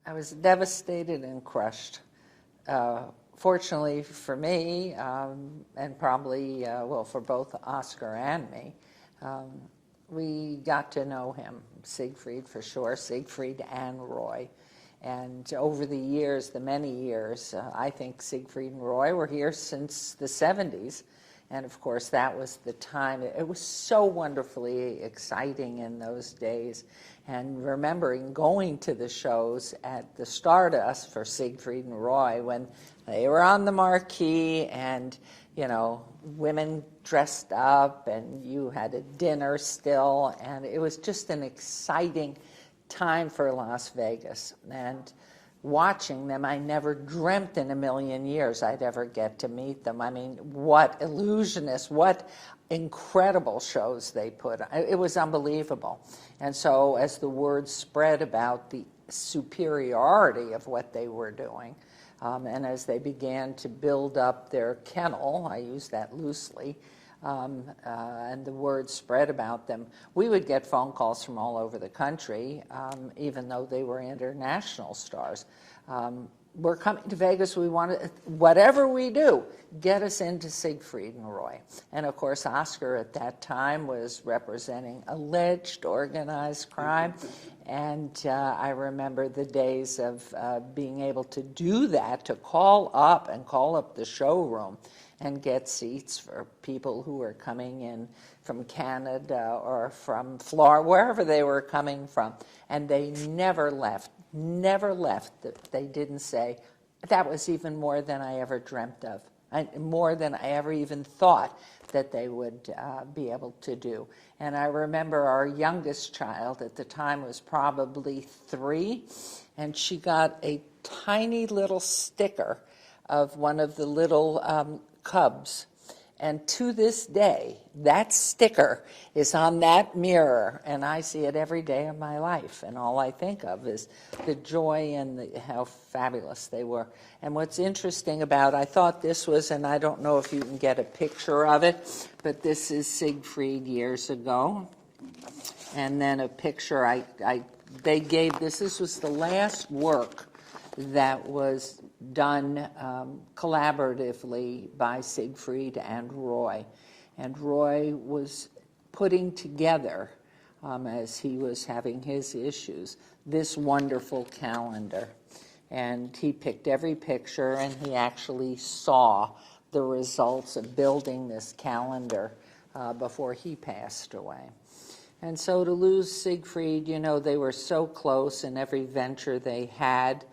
I was devastated and crushed. Fortunately for me, and probably, well, for both Oscar and me, we got to know him, Siegfried for sure, Siegfried and Roy. And over the years, the many years, I think Siegfried and Roy were here since the 70s. And of course, that was the time. It was so wonderfully exciting in those days. And remembering going to the shows at the Stardust for Siegfried and Roy when they were on the marquee and, you know, women dressed up and you had a dinner still. And it was just an exciting time for Las Vegas. And watching them, I never dreamt in a million years I'd ever get to meet them. I mean, what illusionists, what incredible shows they put on. It was unbelievable. And so as the word spread about the superiority of what they were doing, and as they began to build up their kennel, I use that loosely, and the word spread about them, we would get phone calls from all over the country, even though they were international stars. We're coming to Vegas, we want to, whatever we do, get us into Siegfried and Roy. And of course, Oscar at that time was representing alleged organized crime. And I remember the days of being able to do that, to call up the showroom and get seats for people who were coming in from Canada or from Florida, wherever they were coming from. And they never left. They didn't say, that was even more than I ever dreamt of, more than I ever even thought that they would be able to do. And I remember our youngest child at the time was probably 3, and she got a tiny little sticker of one of the little cubs. And to this day, that sticker is on that mirror, and I see it every day of my life. And all I think of is the joy and how fabulous they were. And what's interesting about, I thought this was, and I don't know if you can get a picture of it, but this is Siegfried years ago. And then a picture they gave this was the last work that was done collaboratively by Siegfried and Roy. And Roy was putting together, as he was having his issues, this wonderful calendar. And he picked every picture, and he actually saw the results of building this calendar before he passed away. And so to lose Siegfried, you know, they were so close in every venture they had.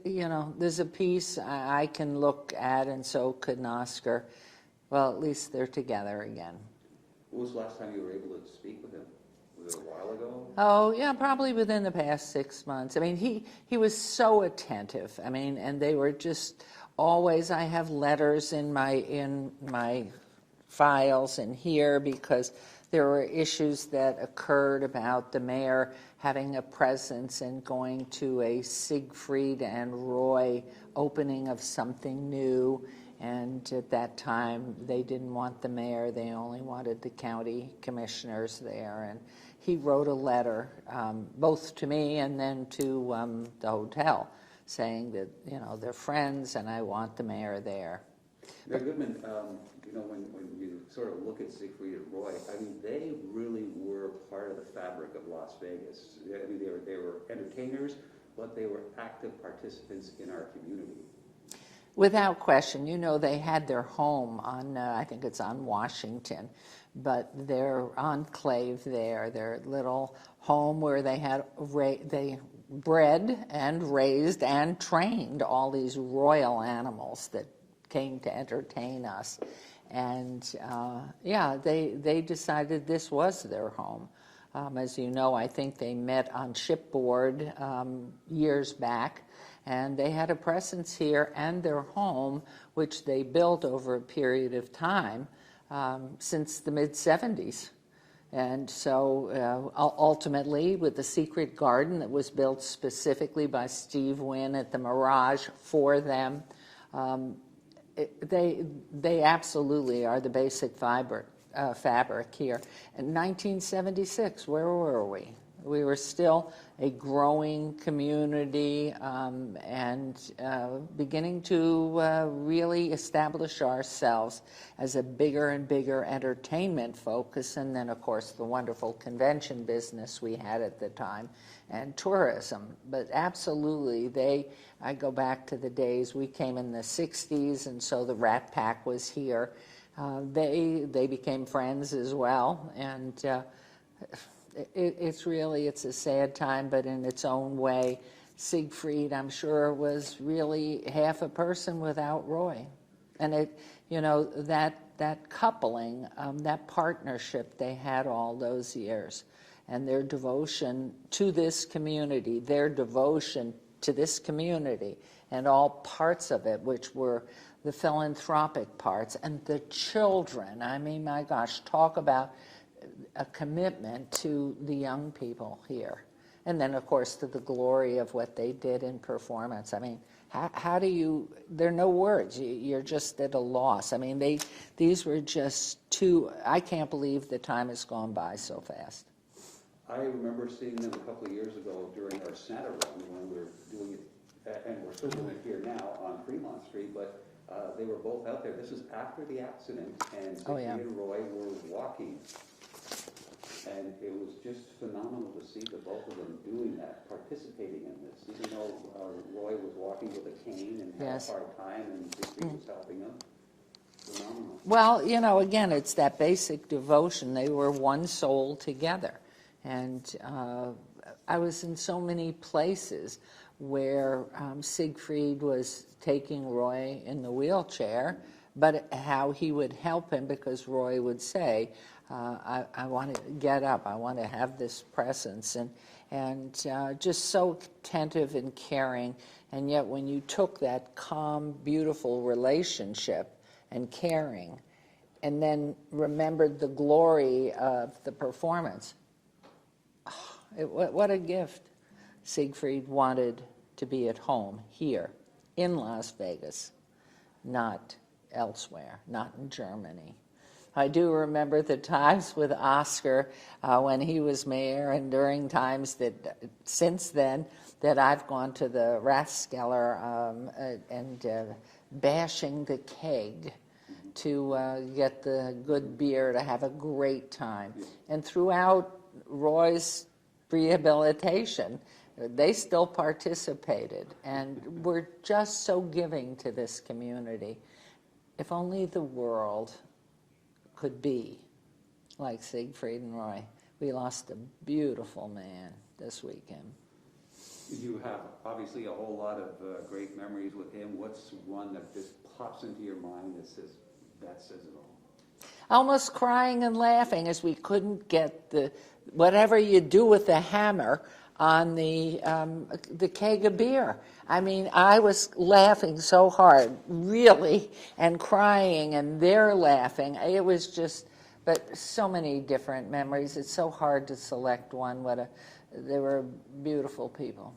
You know, there's a piece I can look at, and so could Oscar. Well, at least they're together again. When was the last time you were able to speak with him? Was it a while ago? Oh, yeah, probably within the past 6 months. I mean, he was so attentive. I mean, and they were just always, I have letters in my files and here because there were issues that occurred about the mayor having a presence and going to a Siegfried and Roy opening of something new. And at that time, they didn't want the mayor. They only wanted the county commissioners there. And he wrote a letter, both to me and then to the hotel, saying that, you know, they're friends and I want the mayor there. Mayor Goodman, you know, when you sort of look at Siegfried and Roy, I mean, they really were part of the fabric of Las Vegas. I mean, they were entertainers, but they were active participants in our community. Without question. You know, they had their home on, I think it's on Washington, but their enclave there, their little home where they had they bred and raised and trained all these royal animals that came to entertain us. And yeah, they decided this was their home. As you know, I think they met on shipboard years back, and they had a presence here and their home, which they built over a period of time since the mid-70s. And so ultimately, with the secret garden that was built specifically by Steve Wynn at the Mirage for them, they absolutely are the basic fabric here. In 1976, where were we? We were still a growing community and beginning to really establish ourselves as a bigger and bigger entertainment focus, and then, of course, the wonderful convention business we had at the time, and tourism. But absolutely, I go back to the days, we came in the 60s, and so the Rat Pack was here. They became friends as well, and it's a sad time, but in its own way, Siegfried, I'm sure, was really half a person without Roy. And that coupling, that partnership they had all those years, and their devotion to this community, and all parts of it, which were the philanthropic parts, and the children. I mean, my gosh, talk about a commitment to the young people here. And then, of course, to the glory of what they did in performance. I mean, how do you, there are no words. You're just at a loss. I mean, these were just two, I can't believe the time has gone by so fast. I remember seeing them a couple of years ago during our Santa run when we were doing it, and we're still doing it here now on Fremont Street, but they were both out there. This is after the accident, and Siegfried and Roy were walking. And it was just phenomenal to see the both of them doing that, participating in this. Even though Roy was walking with a cane and had a hard time, and Siegfried was helping him. Phenomenal. Well, again, it's that basic devotion. They were one soul together. And I was in so many places where Siegfried was taking Roy in the wheelchair, but how he would help him, because Roy would say, I want to get up, I want to have this presence, and just so attentive and caring. And yet when you took that calm, beautiful relationship and caring, and then remembered the glory of the performance, what a gift. Siegfried wanted to be at home here in Las Vegas, not elsewhere, not in Germany. I do remember the times with Oscar when he was mayor, and during times that since then that I've gone to the Rathskeller and bashing the keg to get the good beer, to have a great time. And throughout Roy's rehabilitation, they still participated, and were just so giving to this community. If only the world could be like Siegfried and Roy. We lost a beautiful man this weekend. You have obviously a whole lot of great memories with him. What's one that just pops into your mind that says it all? Almost crying and laughing as we couldn't get whatever you do with the hammer on the keg of beer. I mean, I was laughing so hard, really, and crying, and they're laughing. It was just, but so many different memories. It's so hard to select one. They were beautiful people.